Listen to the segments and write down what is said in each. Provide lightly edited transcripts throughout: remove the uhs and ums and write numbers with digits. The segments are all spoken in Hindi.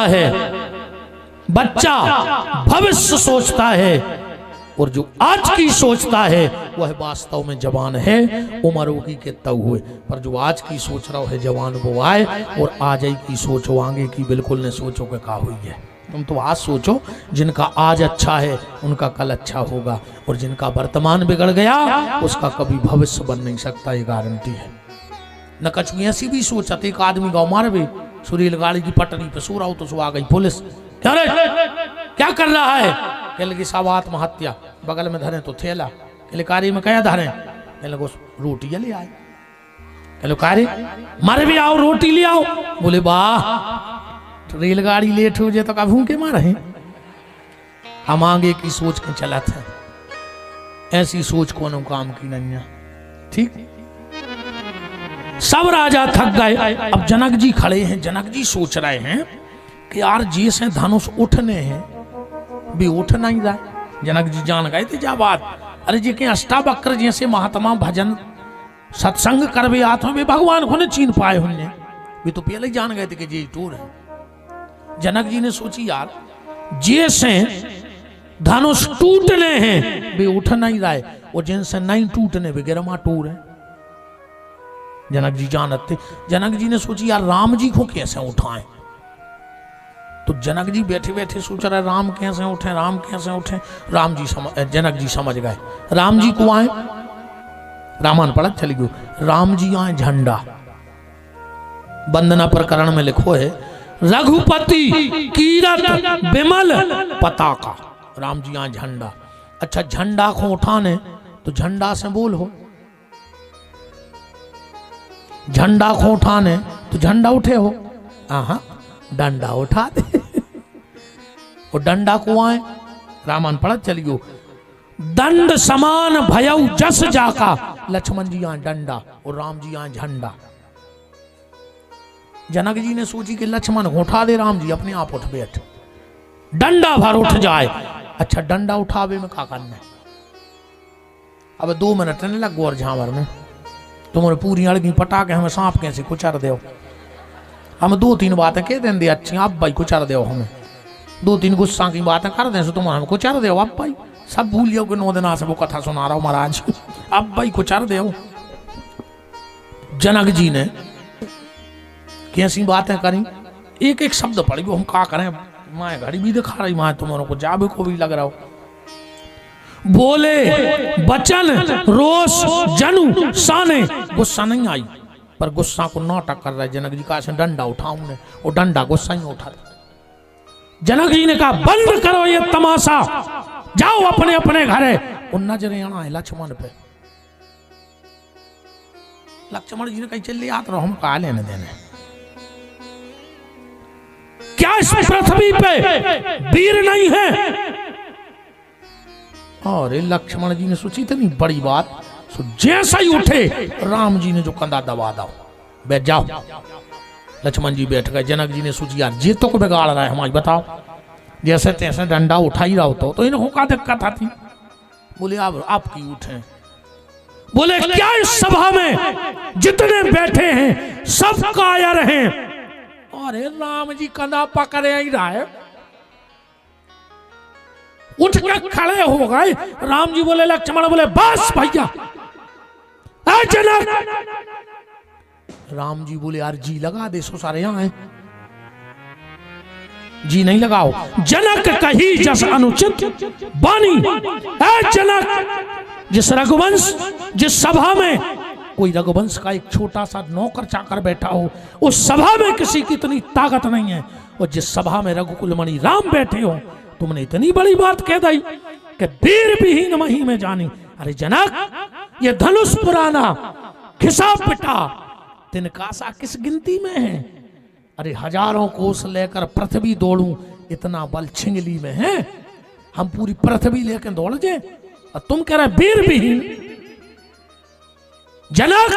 है, बच्चा भविष्य सोचता है, और जो आज की सोचता है वह वास्तव में जवान है। उम्र होगी के तब हुए, पर जो आज की सोच रहा है जवान वो आए, और आज की सोचो आगे की बिल्कुल ने सोचो के कहा हुई है। तुम तो आज सोचो, जिनका आज अच्छा है उनका कल अच्छा होगा, और जिनका वर्तमान बिगड़ गया उसका कभी भविष्य बन नहीं सकता, ये गारंटी है। न कछु ऐसी भी सोचा, एक आदमी गाँव मार भी सुरील गाड़ी की पटरी पे सो रहा हो तो सो आ गई पुलिस, क्या रे क्या कर रहा है? कह लगी साहब आत्महत्या, बगल में धरे तो थैला, कह कारी में क्या धरे? कह लगो रोटी ले आए, कह लो कारी मारे भी आओ रोटी ले आओ। बोले वाह रेलगाड़ी लेट हो जाए तो का भूखे मारे हैं। हम आगे की सोच के चला था, ऐसी सोच कोनो काम की नहीं है। ठीक, सब राजा थक गए, अब जनक जी खड़े हैं। जनक जी सोच रहे हैं कि यार जैसे धनुष उठने हैं भी उठ नहीं जाए। जनक जी जान गए थे जा बात, अरे जी के अष्टावक्र जैसे महात्मा भजन सत्संग करवे आत्मा में भगवान को ने चीन पाए होंगे, भी तो पहले ही जान गए थे कि जी टूर है। जनक जी ने सोची यार जैसे धनुष टूटने हैं भी उठ नहीं रहे, और जिनसे नहीं टूटने भी गिरमा टूर है। जनक जी जानते, जनक जी ने सोची यार राम जी को कैसे उठाएं। तो जनक जी बैठे बैठे सोच रहे राम कैसे उठे, राम कैसे उठे। राम जी जनक जी समझ गए, राम जी को आए, रामायण पढ़ चली गयो, राम जी आए झंडा। वंदना प्रकरण में लिखो है रघुपति कीरत विमल पताका, राम जी आए झंडा। अच्छा झंडा को उठाने तो झंडा से बोल हो, झंडा को उठाने तो झंडा उठे हो, हाँ डंडा उठा दे। और डंडा को आए, रामायण पढ़त चली गयो, दंड समान भयउ जस जाका, लक्ष्मण जी आए डंडा और राम जी आए झंडा। जनक जी ने सोची कि लक्ष्मण को उठा दे, राम जी अपने आप उठ बैठ, डंडा भर उठ जाए। अच्छा डंडा उठावे में क्या करना है? अब 2 मिनट नहीं लग गोर झावर में, तुम्हारे पूरी अड़गी पटा के हमें सांप कैसे कुचर दो। हम 2-3 बातें कह दें दे अच्छी, आप भाई कुचर दो, हमें 2-3 गुस्सा की बातें कर दें तुम हमें कुचर दो। आप भाई सब भूल जाओ कि 9 दिन से वो कथा सुना रहा हूं महाराज, अब भाई कुचर दो। जनक जी ने कैसी बातें करी, एक एक शब्द पढ़ गयो। हम क्या करें, माए घड़ी भी दिखा रही, माए तुम्हारों को जाबे को भी लग रहा हो। बोले बचन रोष जनु साने, गुस्सा नहीं आई पर गुस्सा को नाटक कर रहे। जनक जी कहा डंडा उठाऊं ने, और डंडा गुस्सा ही उठा। जनक जी ने कहा बंद करो ये तमाशा, जाओ अपने अपने घरे। और नजरें आना है लक्ष्मण पे। लक्ष्मण जी ने कही चल आते रहो, हम कहा लेने देने। क्या इस पृथ्वी पे वीर नहीं है? और लक्ष्मण जी ने सोची इतनी बड़ी बात, सो जैसा ही उठे राम जी ने जो कंधा दबा दो, बैठ जाओ। लक्ष्मण जी बैठ गए। जनक जी ने सोची यार जे तो को बिगाड़ रहा है हमारी, बताओ जैसे तैसे डंडा उठा ही रहा हो तो इनको क्या दिक्कत आती? बोले आप की उठे। बोले क्या इस सभा में जितने बैठे हैं सब कायर हैं? अरे राम जी कंधा पकड़े ही रहा है, उठ के खड़े हो गए। राम जी बोले, लक्ष्मण बोले बस भैया। जनक राम जी बोले यार जी लगा दे, सो सारे यहाँ हैं, जी नहीं लगाओ। जनक कही जस अनुचित बानी, जनक जिस रघुवंश, जिस सभा में कोई रघुवंश का एक छोटा सा नौकर चाकर बैठा हो, उस सभा में किसी की इतनी ताकत नहीं है। और जिस सभा में रघुकुल मणि राम बैठे हो, तुमने इतनी बड़ी बात कह दी कि वीर विहीन मही में जानी। अरे जनक ये धनुष पुराना खिसा पिटा तिनका सा किस गिनती में है? अरे हजारों कोस लेकर पृथ्वी दौड़ूं, इतना बल छिंगली में है? हम पूरी पृथ्वी लेकर दौड़ जाए और तुम कह रहे वीर विहीन। जनक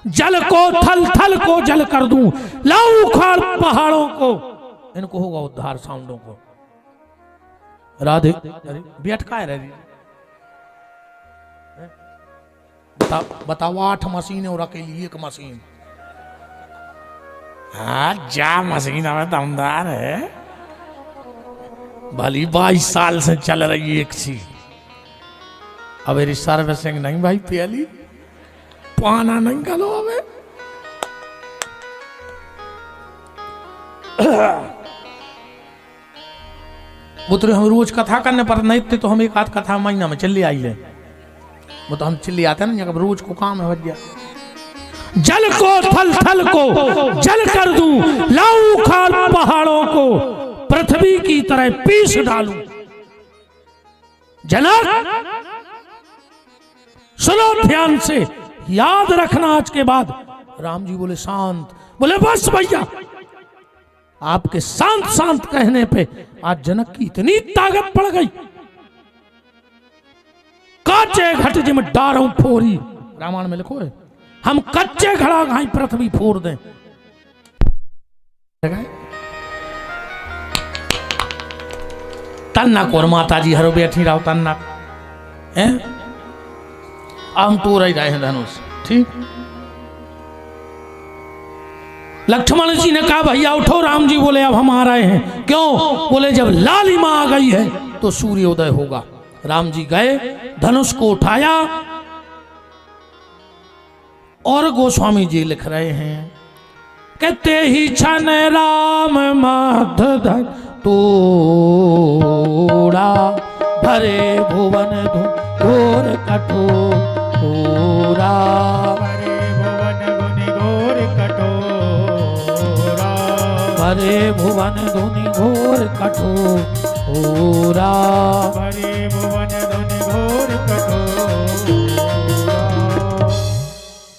जल को थल, थल को जल कर दूं, लाऊं उखाड़ पहाड़ों को, इनको होगा उद्धार साउंडों को। राधे बैठ का है बताओ 8 मशीन और अकेली 1 मशीन। हाँ जा मशीन में दमदार है, भली 22 साल से चल रही एक सी। अब मेरी सर्विसिंग नहीं भाई पहली पाना नहीं करो अबे। वो तो हम रोज कथा करने पर नहीं थे, तो हम एक आध कथा महीना में चली आई ले। वो तो हम चली आते ना, जब रोज को काम है भैया। जल को थल थल को जल कर दूं, लाऊं उखाड़ पहाड़ों को, पृथ्वी की तरह पीस डालूं। जनक सुनो ध्यान से, याद रखना आज के बाद। राम जी बोले शांत, बोले बस भैया। आपके शांत शांत कहने पे आज जनक की इतनी ताकत पड़ गई। काचे घट जिम डारों फोरी, रामायण में लिखो है, हम कच्चे घड़ा घाई पृथ्वी फोड़ दें। तन्ना को माता जी हरो बैठी रहो तन्ना है, हम तो रही रहे हैं धनुष। ठीक, लक्ष्मण जी ने कहा भैया उठो। राम जी बोले अब हम आ रहे हैं। क्यों? बोले जब लालिमा आ गई है तो सूर्योदय होगा। राम जी गए, धनुष को उठाया, और गोस्वामी जी लिख रहे हैं कहते ही क्षण राम मध तोड़ा, भरे भुवन घोर कठोरा, भरे भुवन घोर कठोरा, भरे भुवन घोर कठोरा, भरे भुवन घोर कठोरा।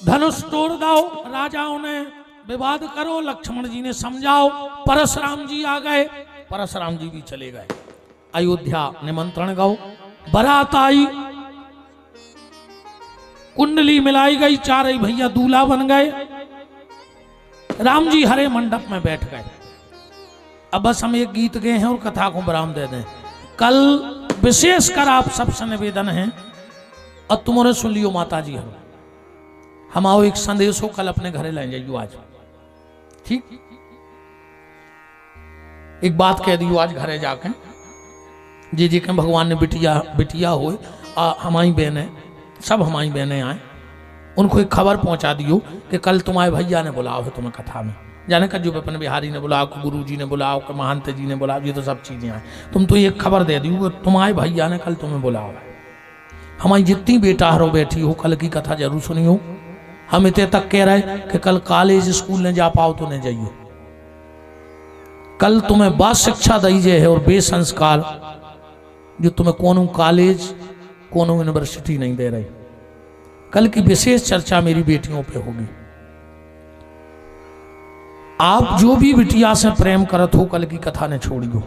धनुष तोड़ दो, राजाओं ने विवाद करो, लक्ष्मण जी ने समझाओ। परशुराम जी आ गए, परशुराम जी भी चले गए। अयोध्या निमंत्रण गाओ, बारात आई, कुंडली मिलाई गई, चारे भैया दूल्हा बन गए। राम जी हरे मंडप में बैठ गए। अब बस हम एक गीत गए हैं और कथा को विराम दे दें। कल विशेषकर आप सबसे निवेदन है, और तुमने सुन लियो माता जी हम आओ एक संदेश हो, कल अपने घरे ले जाइयो आज। ठीक, एक बात कह दियो आज घरे जाके, जी के भगवान ने बिटिया हो, हमारी बहनें सब हमारी बहनें आए, उनको एक खबर पहुंचा दियो कि कल तुम्हारे भैया ने बुलाओ है तुम्हें कथा में। जाने का जो विपिन बिहारी ने बुलाओ, गुरु जी ने बुलाओ, कि महंत जी ने बुलाओ, ये तो सब चीजें आए। तुम तो एक खबर दे दियो तुम्हारे भैया ने कल तुम्हें बुलाओ है। हमारी जितनी बेटा हरो बैठी हो, कल की कथा जरूर सुनियो। हम इतने तक कह रहे कि कल कॉलेज स्कूल ने जा पाओ तो नहीं जाइयो। कल तुम्हें बा शिक्षा दीजिए है और बे संस्कार जो तुम्हें कोनो कॉलेज कोनो यूनिवर्सिटी नहीं दे रही। कल की विशेष चर्चा मेरी बेटियों पे होगी। आप जो भी बिटिया से प्रेम करत हो, कल की कथा ने छोड़ियो।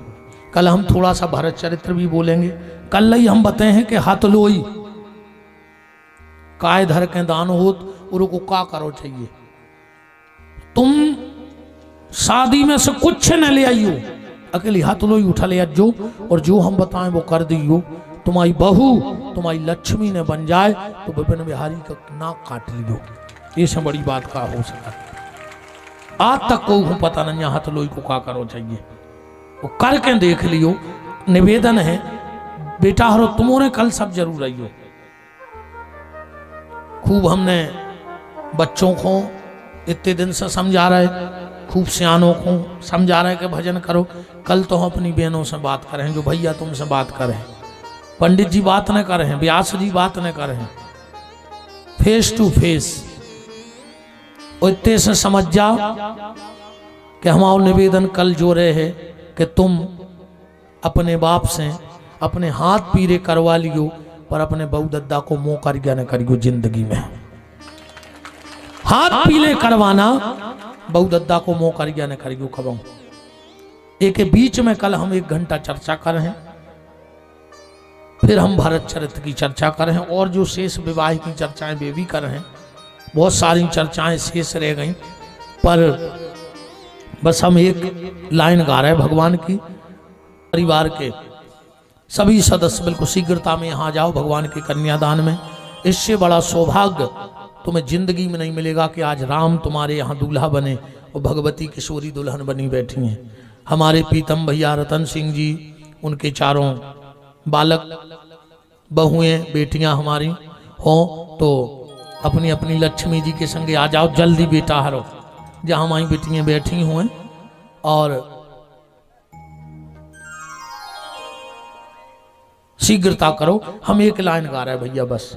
कल हम थोड़ा सा भरत चरित्र भी बोलेंगे। कल ही हम बताए हैं कि हाथ लोई काय धर के दान होत, उनको का करो चाहिए। तुम शादी में से कुछ न ले आइयो, अकेली हाथ लोई उठा ले जो, और जो हम बताएं वो कर दियो। तुम्हारी बहू तुम्हारी लक्ष्मी ने बन जाए तो विपिन बिहारी का नाक काट लियो। ये सब बड़ी बात का हो सका। आज तक को पता नहीं हाथ लोई को का करो चाहिए, वो करके देख लियो। निवेदन है बेटा हरो तुमने कल सब जरूर रहियो। खूब हमने बच्चों को इतने दिन से समझा रहे, खूब सियानों को समझा रहे कि भजन करो। कल तो हम अपनी बहनों से बात करें, जो भैया तुमसे बात करें, पंडित जी बात न करें, व्यास जी बात न करें, फेस टू फेस। इतने से समझ जाओ कि हमारा निवेदन कल जो रहे है कि तुम अपने बाप से अपने हाथ पीरे करवा लियो, पर अपने बहू दद्दा को मुंह कर गया न करियो। जिंदगी में हाथ पीले करवाना, बहू दद्दा को मुंह कर गया न करियो। खबों एक बीच में कल हम 1 घंटा चर्चा कर रहे हैं, फिर हम भरत चरित्र की चर्चा कर रहे हैं, और जो शेष विवाह की चर्चाएं वे भी कर रहे हैं। बहुत सारी चर्चाएं शेष रह गई, पर बस हम एक लाइन गा रहे हैं भगवान की। परिवार के सभी सदस्य बिल्कुल शीघ्रता में यहाँ जाओ भगवान के कन्यादान में। इससे बड़ा सौभाग्य तुम्हें जिंदगी में नहीं मिलेगा कि आज राम तुम्हारे यहाँ दूल्हा बने और भगवती किशोरी दुल्हन बनी बैठी हैं। हमारे पीतम भैया रतन सिंह जी, उनके चारों बालक बहुएं बेटियां हमारी हों तो अपनी अपनी लक्ष्मी जी के संगे आ जाओ जल्दी बेटा हरो, जहां हमारी बेटियां बैठी हुए और शीघ्रता करो। हम एक लाइन गा रहे हैं भैया बस।